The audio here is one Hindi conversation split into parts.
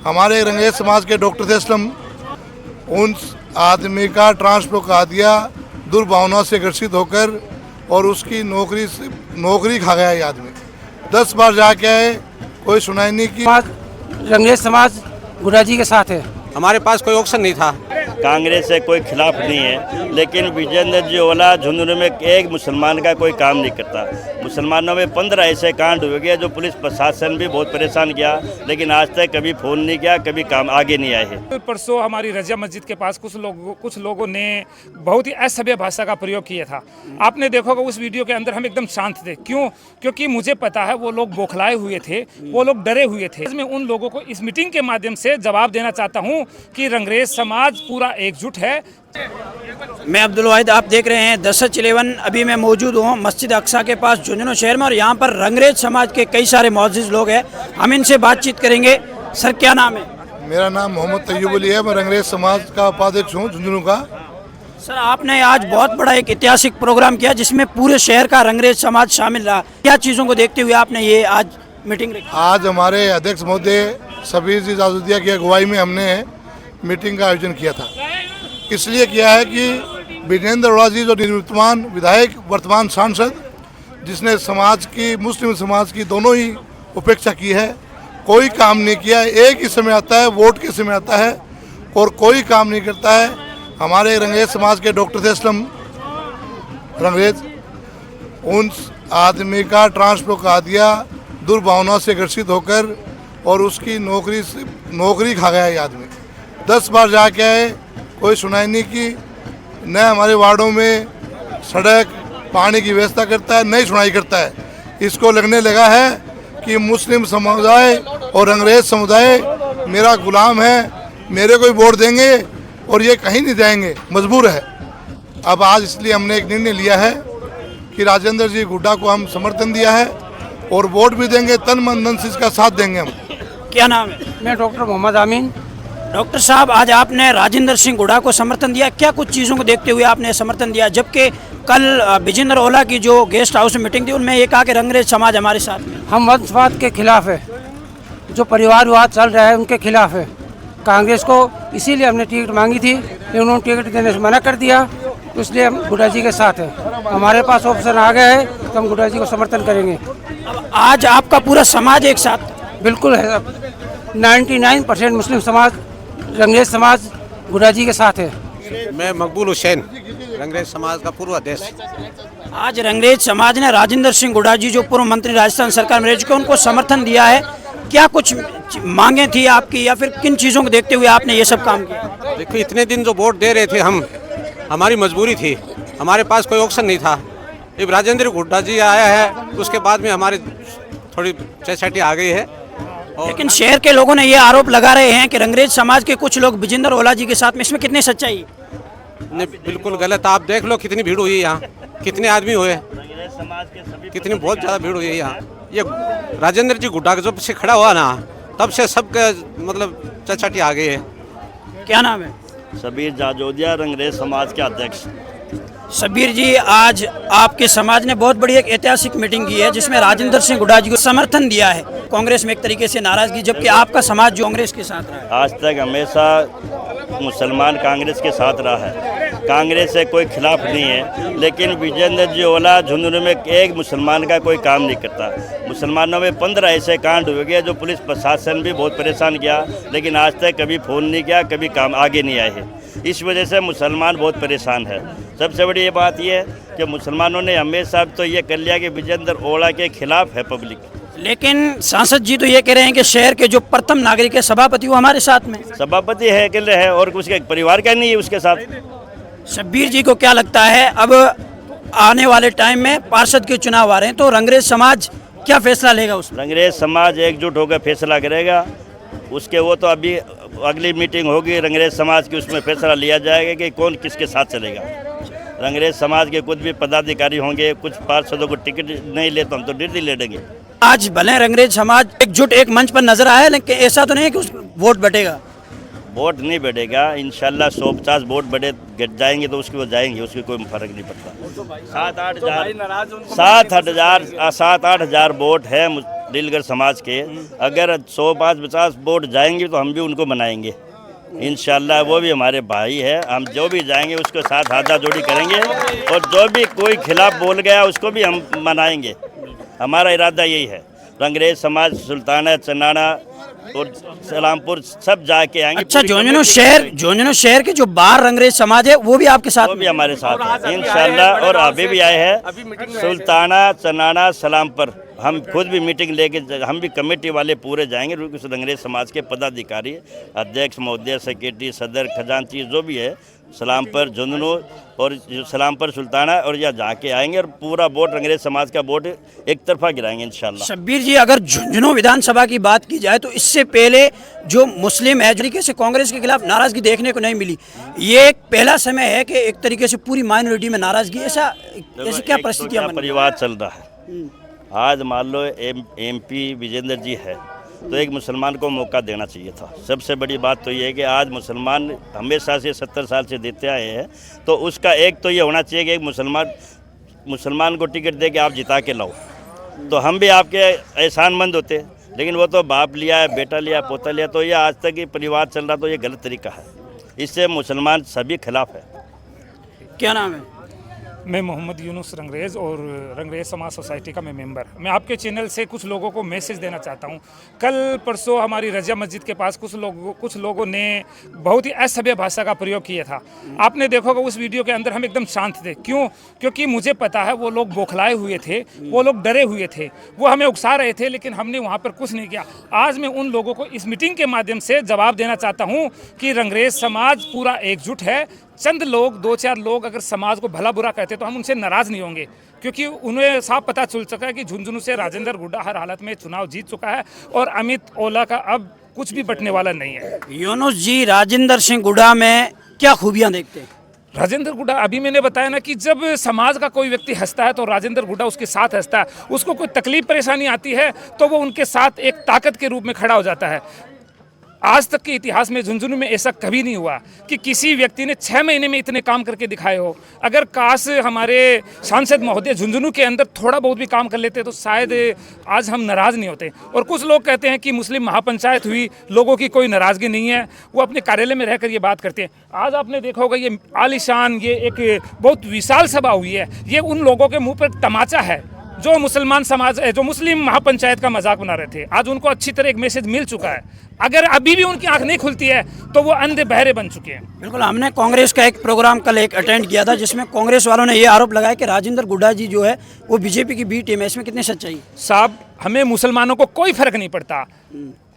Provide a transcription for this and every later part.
हमारे रंगरेज समाज के डॉक्टर थे असलम, उन आदमी का ट्रांसफर करा दिया दुर्भावना से ग्रसित होकर, और उसकी नौकरी खा गया ये आदमी। 10 बार जाके आए, कोई सुनाई नहीं की। रंगरेज समाज गुडाजी के साथ है। हमारे पास कोई ऑप्शन नहीं था। कांग्रेस से कोई खिलाफ नहीं है, लेकिन विजेंद्र जी ओला झुंझुनू में एक मुसलमान का कोई काम नहीं करता। मुसलमानों में 15 ऐसे कांड हुए गए जो पुलिस प्रशासन भी बहुत परेशान किया, लेकिन आज तक कभी फोन नहीं किया, कभी काम आगे नहीं आए हैं। परसों हमारी रजा मस्जिद के पास कुछ लोगों ने बहुत ही असभ्य भाषा का प्रयोग किया था। आपने देखा होगा उस वीडियो के अंदर हम एकदम शांत थे। क्यों? क्योंकि मुझे पता है वो लोग बौखलाए हुए थे, वो लोग डरे हुए थे। मैं उन लोगों को इस मीटिंग के माध्यम से जवाब देना चाहता हूँ कि रंगरेज समाज पूरा एकजुट है। मैं अब्दुल वाहिद, आप देख रहे हैं 10/11। अभी मैं मौजूद हूँ मस्जिद अक्सा के पास झुंझुनू शहर में, और यहाँ पर रंगरेज समाज के कई सारे मौजूद लोग हैं। हम इनसे बातचीत करेंगे। सर, क्या नाम है? मेरा नाम मोहम्मद तैयब अली है। मैं रंगरेज समाज का उपाध्यक्ष हूँ झुंझुनू का। सर, आपने आज बहुत बड़ा एक ऐतिहासिक प्रोग्राम किया जिसमें पूरे शहर का रंगरेज समाज शामिल रहा। क्या चीज़ों को देखते हुए आपने ये आज मीटिंग रखी? आज हमारे अध्यक्ष महोदय सबीर जी जाजुदिया की अगुवाई में हमने मीटिंग का आयोजन किया था। इसलिए किया है कि विजेंद्र ओला जी जो निवर्तमान विधायक, वर्तमान सांसद, जिसने समाज की, मुस्लिम समाज की दोनों ही उपेक्षा की है, कोई काम नहीं किया। एक ही समय आता है, वोट के समय आता है, और कोई काम नहीं करता है। हमारे रंगरेज समाज के डॉक्टर थे असलम रंगरेज, उन आदमी का ट्रांसफर करा दिया दुर्भावना से ग्रसित होकर, और उसकी नौकरी खा गया ये आदमी। 10 बार जाके आए, कोई सुनाई नहीं की। न हमारे वार्डों में सड़क, पानी की व्यवस्था करता है, नहीं सुनाई करता है। इसको लगने लगा है कि मुस्लिम समुदाय और अंग्रेज समुदाय मेरा गुलाम है, मेरे को ही वोट देंगे और ये कहीं नहीं जाएंगे, मजबूर है। अब आज इसलिए हमने एक निर्णय लिया है कि राजेंद्र जी गुड्डा को हम समर्थन दिया है और वोट भी देंगे, तन मन धन से इसका साथ देंगे हम। क्या नाम है? मैं डॉक्टर मोहम्मद आमीन। डॉक्टर साहब, आज आपने राजेंद्र सिंह हुड्डा को समर्थन दिया। क्या कुछ चीज़ों को देखते हुए आपने समर्थन दिया, जबकि कल विजेंद्र ओला की जो गेस्ट हाउस में मीटिंग थी उनमें ये कहा कि रंगरेज समाज हमारे साथ में? हम वंशवाद के खिलाफ है, जो परिवारवाद चल रहा है उनके खिलाफ है। कांग्रेस को इसीलिए हमने टिकट मांगी थी, लेकिन उन्होंने टिकट देने से मना कर दिया, तो इसलिए हम गुड्डा जी के साथ हैं। हमारे पास ऑप्शन आ गया है तो हम गुड्डा जी को समर्थन करेंगे। आज आपका पूरा समाज एक साथ? बिल्कुल है। 99% मुस्लिम समाज, रंगरेज समाज गुड्डा जी के साथ है। मैं मकबूल हुसैन, रंगरेज समाज का पूर्व अध्यक्ष। आज रंगरेज समाज ने राजेंद्र सिंह हुड्डा जी जो पूर्व मंत्री राजस्थान सरकार में रह चुके, उनको समर्थन दिया है। क्या कुछ मांगे थी आपकी, या फिर किन चीज़ों को देखते हुए आपने ये सब काम किया? देखो, इतने दिन जो वोट दे रहे थे हम, हमारी मजबूरी थी, हमारे पास कोई ऑप्शन नहीं था। जब राजेंद्र हुड्डा जी आया है उसके बाद में हमारी थोड़ी सोसाइटी आ गई है। लेकिन शहर के लोगों ने ये आरोप लगा रहे हैं कि रंगरेज समाज के कुछ लोग विजेंद्र ओला जी के साथ में, इसमें कितनी सच्चाई? नहीं, बिल्कुल गलत। आप देख लो कितनी भीड़ हुई है यहाँ, कितने आदमी हुए, कितनी बहुत ज़्यादा भीड़ हुई है यहाँ। ये राजेंद्र जी हुड्डा जब से खड़ा हुआ ना, तब से सबके मतलब चचाटी आ गई है। क्या नाम है? सबीर जाजोदिया, रंगरेज समाज के अध्यक्ष। सबीर जी, आज आपके समाज ने बहुत बड़ी एक ऐतिहासिक मीटिंग की है जिसमें राजेंद्र सिंह हुड्डा जी को समर्थन दिया है। कांग्रेस में एक तरीके से नाराजगी, जबकि आपका समाज जो कांग्रेस के साथ रहा है। आज तक हमेशा मुसलमान कांग्रेस के साथ रहा है, कांग्रेस से कोई खिलाफ नहीं है, लेकिन विजेंद्र जी ओला झुंझुनू में एक मुसलमान का कोई काम नहीं करता। मुसलमानों में 15 ऐसे कांड हुए गए जो पुलिस प्रशासन भी बहुत परेशान किया, लेकिन आज तक कभी फ़ोन नहीं किया, कभी काम आगे नहीं आए हैं। इस वजह से मुसलमान बहुत परेशान है। सबसे बड़ी ये बात यह है कि मुसलमानों ने हमेशा तो ये कर लिया कि विजेंद्र ओला के खिलाफ है पब्लिक। लेकिन सांसद जी तो ये कह रहे हैं कि शहर के जो प्रथम नागरिक है, सभापति, वो हमारे साथ में। सभापति है, अकेले है, और उसके परिवार का नहीं है उसके साथ। शब्बीर जी को क्या लगता है, अब आने वाले टाइम में पार्षद के चुनाव आ रहे हैं, तो रंगरेज समाज क्या फैसला लेगा उसमें? रंगरेज समाज एकजुट होकर फैसला करेगा। उसके वो तो अभी अगली मीटिंग होगी रंगरेज समाज की, उसमें फैसला लिया जाएगा कि कौन किसके साथ चलेगा। रंगरेज समाज के कुछ भी पदाधिकारी होंगे, कुछ पार्षदों को टिकट नहीं ले तो हम तो डिर्दी ले लेंगे। आज भले रंगरेज समाज एकजुट एक मंच पर नजर आया, लेकिन ऐसा तो नहीं है कि उस वोट बढ़ेगा। वोट नहीं बढ़ेगा, इंशाल्लाह 150 वोट बढ़े घट जाएंगे तो उसकी वो जाएंगे, उसकी कोई फर्क नहीं पड़ता। 7-8 हज़ार वोट है डीलगर समाज के, अगर 100-50 वोट जाएंगे तो हम भी उनको मनाएंगे इंशाल्लाह। वो भी हमारे भाई है, हम जो भी जाएंगे उसके साथ हाथा जोड़ी करेंगे और जो भी कोई खिलाफ बोल गया उसको भी हम मनाएंगे। हमारा इरादा यही है। रंगरेज समाज, सुल्ताना, चन्नाना और सलामपुर सब जाके आएंगे। अच्छा, झुंझुनू शहर के जो बाहर रंगरेज समाज है वो भी आपके साथ? वो भी हमारे साथ है इंशाल्लाह। और अभी भी आए हैं सुल्ताना, चन्नाना, सलामपुर। हम खुद भी मीटिंग लेके, हम भी कमेटी वाले पूरे जाएंगे। रंगरेज समाज के पदाधिकारी, अध्यक्ष महोदय, सेक्रेटरी, सदर, खजांची जो भी है, सलामपुर, झुंझुनू और सलामपुर, सुल्ताना और यहाँ जाके आएंगे और पूरा वोट रंगरेज समाज का वोट एक तरफा गिराएंगे इंशाल्लाह। शब्बीर जी, अगर झुंझुनू विधानसभा की बात की जाए तो इससे पहले जो मुस्लिम है तरीके से कांग्रेस के खिलाफ नाराजगी देखने को नहीं मिली। ये एक पहला समय है कि एक तरीके से पूरी माइनॉरिटी में नाराजगी, ऐसी क्या परिस्थितियाँ परिवार चल रहा है। आज मान लो MP विजेंद्र जी है तो एक मुसलमान को मौका देना चाहिए था। सबसे बड़ी बात तो ये है कि आज मुसलमान हमेशा से 70 साल से देते आए हैं, तो उसका एक तो ये होना चाहिए कि एक मुसलमान को टिकट दे के आप जिता के लाओ, तो हम भी आपके एहसानमंद होते। लेकिन वो तो बाप लिया है, बेटा लिया, पोता लिया, तो ये आज तक ये परिवार चल रहा, तो ये गलत तरीका है। इससे मुसलमान सभी खिलाफ है। क्या नाम है? मैं मोहम्मद यूनुस रंगरेज और रंगरेज समाज सोसाइटी का मैं मेंबर। मैं आपके चैनल से कुछ लोगों को मैसेज देना चाहता हूं। कल परसों हमारी रजा मस्जिद के पास कुछ लोगों ने बहुत ही असभ्य भाषा का प्रयोग किया था। आपने देखा होगा उस वीडियो के अंदर हम एकदम शांत थे। क्यों? क्योंकि मुझे पता है वो लोग बौखलाए हुए थे, वो लोग डरे हुए थे, वो हमें उकसा रहे थे, लेकिन हमने वहाँ पर कुछ नहीं किया। आज मैं उन लोगों को इस मीटिंग के माध्यम से जवाब देना चाहता हूँ कि रंगरेज समाज पूरा एकजुट है। चंद लोग, 2-4 लोग अगर समाज को भला बुरा कहते तो हम उनसे नाराज़ नहीं होंगे, क्योंकि उन्हें साफ पता चल चुका है कि झुंझुनू से राजेंद्र गुड्डा हर हालत में चुनाव जीत चुका है और अमित ओला का अब कुछ भी बटने वाला नहीं है। यूनुस जी, राजेंद्र सिंह गुड्डा में क्या खूबियां देखते हैं? राजेंद्र गुड्डा, अभी मैंने बताया ना कि जब समाज का कोई व्यक्ति हंसता है तो राजेंद्र गुड्डा उसके साथ हंसता है। उसको कोई तकलीफ परेशानी आती है तो वो उनके साथ एक ताकत के रूप में खड़ा हो जाता है। आज तक के इतिहास में झुंझुनू में ऐसा कभी नहीं हुआ कि किसी व्यक्ति ने 6 महीने में इतने काम करके दिखाए हो। अगर काश हमारे सांसद महोदय झुंझुनू के अंदर थोड़ा बहुत भी काम कर लेते तो शायद आज हम नाराज़ नहीं होते। और कुछ लोग कहते हैं कि मुस्लिम महापंचायत हुई, लोगों की कोई नाराज़गी नहीं है, वो अपने कार्यालय में रहकर ये बात करते हैं। आज आपने देखा होगा ये आलीशान, ये एक बहुत विशाल सभा हुई है, ये उन लोगों के मुँह पर तमाचा है जो मुसलमान समाज, जो मुस्लिम महापंचायत का मजाक बना रहे थे। आज उनको अच्छी तरह एक मैसेज मिल चुका है। अगर अभी भी उनकी आंख नहीं खुलती है तो वो अंधे बहरे बन चुके हैं। बिल्कुल, हमने कांग्रेस का एक प्रोग्राम कल अटेंड किया था जिसमें कांग्रेस वालों ने ये आरोप लगाया कि राजेंद्र गुड्डा जी जो है वो बीजेपी की बी टीम है। इसमें कितनी सच्चाई? साहब, हमें मुसलमानों को कोई फर्क नहीं पड़ता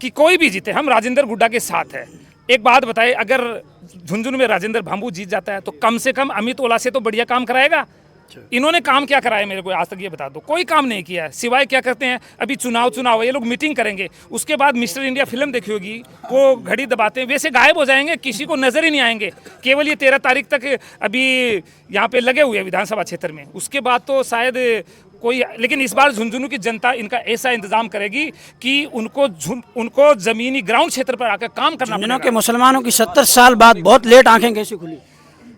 कि कोई भी जीते, हम राजेंद्र गुड्डा के साथ है। एक बात बताइए, अगर झुंझुनू में राजेंद्र भांबू जीत जाता है तो कम से कम अमित ओला से तो बढ़िया काम कराएगा। इन्होंने काम क्या कराया मेरे को आज तक ये बता दो? कोई काम नहीं किया है, सिवाय क्या करते हैं, अभी चुनाव ये लोग मीटिंग करेंगे, उसके बाद मिस्टर इंडिया फिल्म देखी होगी, वो घड़ी दबाते हैं, वैसे गायब हो जाएंगे, किसी को नजर ही नहीं आएंगे। केवल ये 13 तारीख तक अभी यहाँ पे लगे हुए हैं विधानसभा क्षेत्र में, उसके बाद तो शायद कोई। लेकिन इस बार झुंझुनू की जनता इनका ऐसा इंतजाम करेगी कि उनको जमीनी ग्राउंड क्षेत्र पर आकर काम करना पड़ेगा। के मुसलमानों की 70 साल बाद बहुत लेट आंखें कैसी खुली?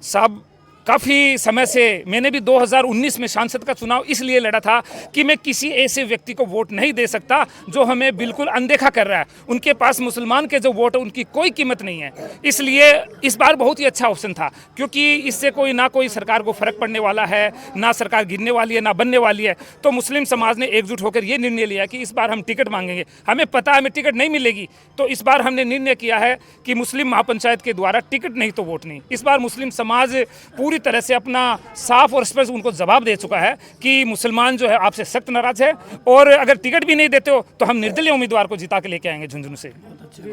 साहब, काफ़ी समय से मैंने भी 2019 में सांसद का चुनाव इसलिए लड़ा था कि मैं किसी ऐसे व्यक्ति को वोट नहीं दे सकता जो हमें बिल्कुल अनदेखा कर रहा है। उनके पास मुसलमान के जो वोट है उनकी कोई कीमत नहीं है, इसलिए इस बार बहुत ही अच्छा ऑप्शन था, क्योंकि इससे कोई सरकार को फर्क पड़ने वाला है, ना सरकार गिरने वाली है, ना बनने वाली है। तो मुस्लिम समाज ने एकजुट होकर ये निर्णय लिया कि इस बार हम टिकट मांगेंगे। हमें पता है हमें टिकट नहीं मिलेगी, तो इस बार हमने निर्णय किया है कि मुस्लिम महापंचायत के द्वारा टिकट नहीं तो वोट नहीं। इस बार मुस्लिम समाज पूरी तरह से अपना साफ और स्पष्ट उनको जवाब दे चुका है कि मुसलमान जो है आपसे सख्त नाराज है, और अगर टिकट भी नहीं देते हो तो हम निर्दलीय उम्मीदवार को जिता के लेके आएंगे झुंझुनू से।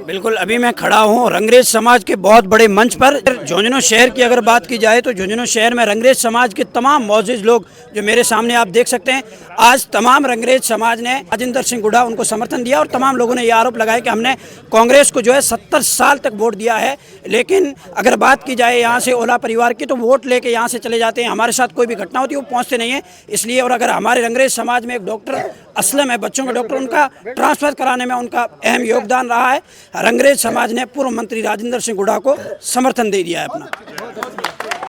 बिल्कुल, अभी मैं खड़ा हूँ रंगरेज समाज के बहुत बड़े मंच पर। झुंझुनू शहर की अगर बात की जाए तो झुंझुनू शहर में रंगरेज समाज के तमाम मौजूद लोग जो मेरे सामने आप देख सकते हैं, आज तमाम रंगरेज समाज ने राजेंद्र सिंह गुड्डा उनको समर्थन दिया और तमाम लोगों ने यह आरोप लगाया कि हमने कांग्रेस को जो है 70 साल तक वोट दिया है। लेकिन अगर बात की जाए यहाँ से ओला परिवार की, तो वोट लेके यहाँ से चले जाते हैं, हमारे साथ कोई भी घटना होती है वो पहुँचते नहीं है। इसलिए, और अगर हमारे रंगरेज समाज में एक डॉक्टर असलम है, बच्चों के डॉक्टर, उनका ट्रांसफर कराने में उनका अहम योगदान रहा है। रंगरेज समाज ने पूर्व मंत्री राजेंद्र सिंह गुड्डा को समर्थन दे दिया है अपना।